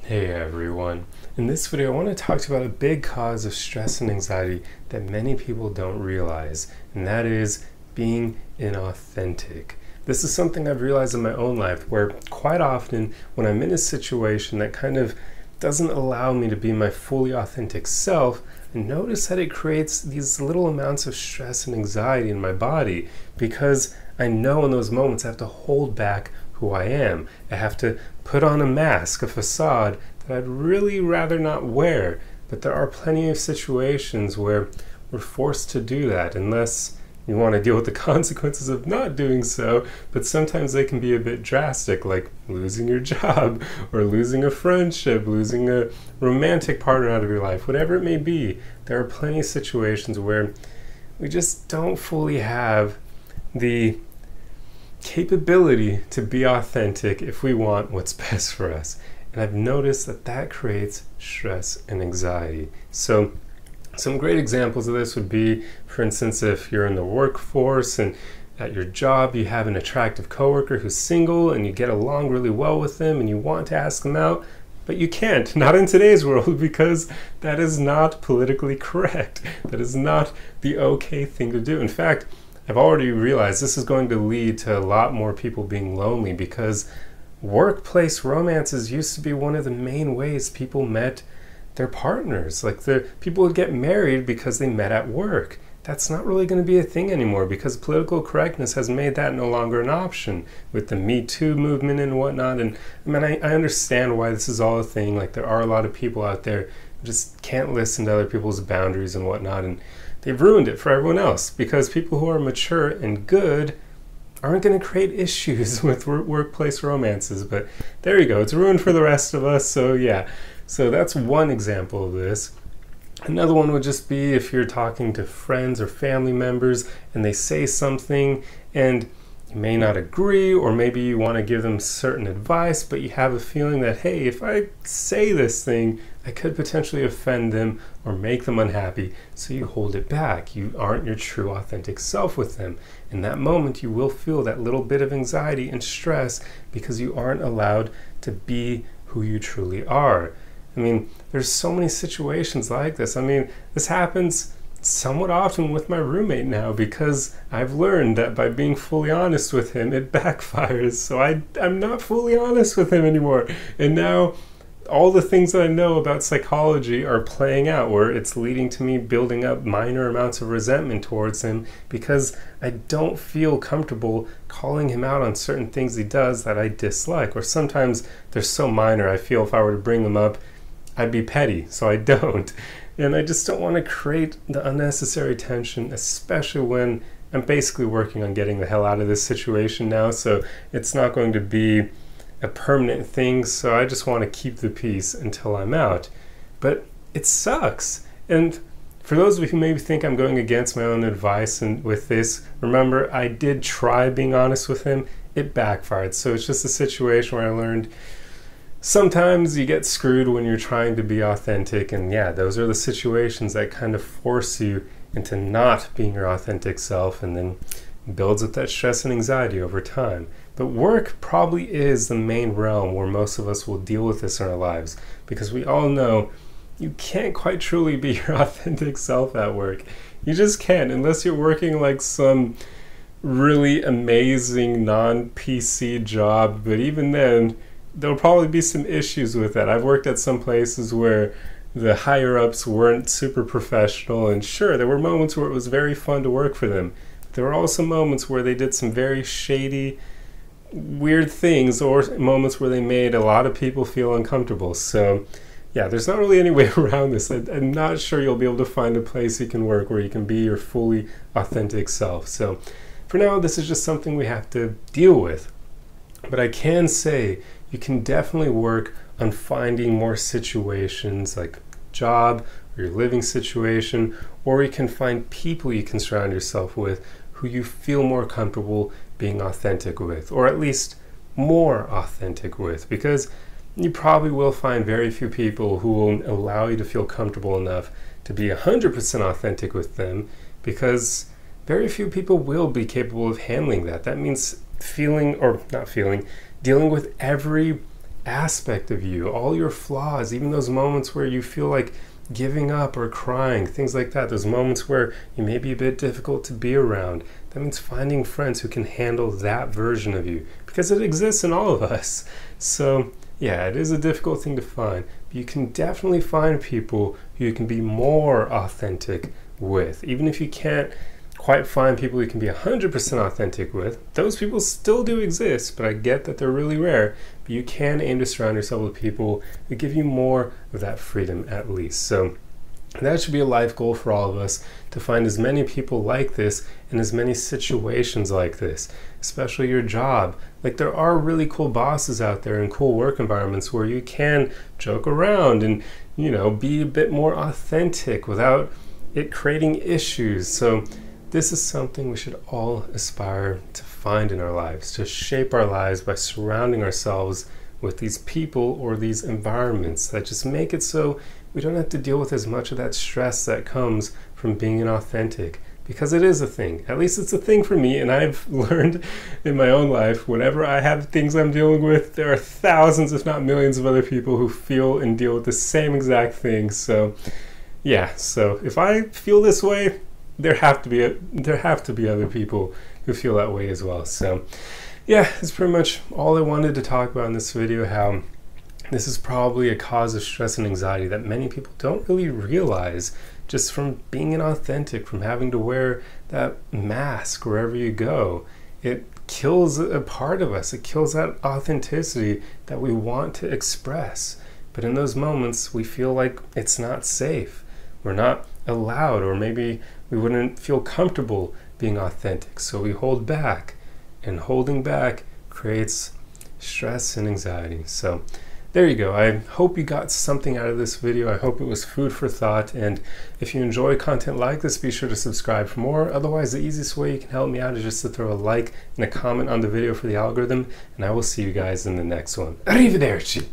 Hey everyone. In this video I want to talk to you about a big cause of stress and anxiety that many people don't realize, and that is being inauthentic. This is something I've realized in my own life where quite often when I'm in a situation that kind of doesn't allow me to be my fully authentic self, I notice that it creates these little amounts of stress and anxiety in my body because I know in those moments I have to hold back who I am. I have to put on a mask, a facade that I'd really rather not wear. But there are plenty of situations where we're forced to do that unless you want to deal with the consequences of not doing so. But sometimes they can be a bit drastic, like losing your job or losing a friendship, losing a romantic partner out of your life, whatever it may be. There are plenty of situations where we just don't fully have the capability to be authentic if we want what's best for us. And I've noticed that that creates stress and anxiety. So some great examples of this would be, for instance, if you're in the workforce and at your job you have an attractive coworker who's single and you get along really well with them and you want to ask them out, but you can't, not in today's world, because that is not politically correct. That is not the okay thing to do. In fact, I've already realized this is going to lead to a lot more people being lonely because workplace romances used to be one of the main ways people met their partners. Like people would get married because they met at work. That's not really going to be a thing anymore because political correctness has made that no longer an option with the Me Too movement and whatnot. And I mean, I understand why this is all a thing. Like there are a lot of people out there who just can't listen to other people's boundaries and whatnot. And they've ruined it for everyone else because people who are mature and good aren't going to create issues with workplace romances. But there you go. It's ruined for the rest of us. So yeah. So that's one example of this. Another one would just be if you're talking to friends or family members and they say something and you may not agree, or maybe you want to give them certain advice, but you have a feeling that, hey, if I say this thing, I could potentially offend them or make them unhappy. So you hold it back. You aren't your true authentic self with them. In that moment, you will feel that little bit of anxiety and stress because you aren't allowed to be who you truly are. I mean, there's so many situations like this. I mean, this happens somewhat often with my roommate now because I've learned that by being fully honest with him, it backfires. So I'm not fully honest with him anymore. And now all the things that I know about psychology are playing out where it's leading to me building up minor amounts of resentment towards him because I don't feel comfortable calling him out on certain things he does that I dislike. Or sometimes they're so minor, I feel if I were to bring them up, I'd be petty, so I don't. And I just don't want to create the unnecessary tension, especially when I'm basically working on getting the hell out of this situation now, so it's not going to be a permanent thing, so I just want to keep the peace until I'm out. But it sucks. And for those of you who maybe think I'm going against my own advice and with this, remember, I did try being honest with him. It backfired. So it's just a situation where I learned sometimes you get screwed when you're trying to be authentic, and yeah, those are the situations that kind of force you into not being your authentic self and then builds up that stress and anxiety over time. But work probably is the main realm where most of us will deal with this in our lives because we all know you can't quite truly be your authentic self at work. You just can't unless you're working like some really amazing non-PC job, but even then there'll probably be some issues with that. I've worked at some places where the higher-ups weren't super professional, and sure, there were moments where it was very fun to work for them. There were also moments where they did some very shady, weird things, or moments where they made a lot of people feel uncomfortable. So yeah, there's not really any way around this. I'm not sure you'll be able to find a place you can work where you can be your fully authentic self. So for now, this is just something we have to deal with. But I can say you can definitely work on finding more situations like job or your living situation, or you can find people you can surround yourself with who you feel more comfortable being authentic with, or at least more authentic with, because you probably will find very few people who will allow you to feel comfortable enough to be 100% authentic with them, because very few people will be capable of handling that. That means dealing with every aspect of you, all your flaws, even those moments where you feel like giving up or crying, things like that, those moments where you may be a bit difficult to be around. That means finding friends who can handle that version of you, because it exists in all of us. So yeah, it is a difficult thing to find, but you can definitely find people who you can be more authentic with. Even if you can't quite find people you can be 100% authentic with, those people still do exist, but I get that they're really rare. But you can aim to surround yourself with people who give you more of that freedom at least. So that should be a life goal for all of us, to find as many people like this in as many situations like this, especially your job. Like, there are really cool bosses out there and cool work environments where you can joke around and, you know, be a bit more authentic without it creating issues. So this is something we should all aspire to find in our lives, to shape our lives by surrounding ourselves with these people or these environments that just make it so we don't have to deal with as much of that stress that comes from being inauthentic. Because it is a thing. At least it's a thing for me, and I've learned in my own life, whenever I have things I'm dealing with, there are thousands, if not millions, of other people who feel and deal with the same exact thing. So yeah, so if I feel this way, there have to be other people who feel that way as well. So yeah, that's pretty much all I wanted to talk about in this video, how this is probably a cause of stress and anxiety that many people don't really realize, just from being inauthentic, from having to wear that mask wherever you go. It kills a part of us. It kills that authenticity that we want to express. But in those moments, we feel like it's not safe. We're not allowed, or maybe we wouldn't feel comfortable being authentic. So we hold back, and holding back creates stress and anxiety. So there you go. I hope you got something out of this video. I hope it was food for thought. And if you enjoy content like this, be sure to subscribe for more. Otherwise, the easiest way you can help me out is just to throw a like and a comment on the video for the algorithm. And I will see you guys in the next one. Arrivederci.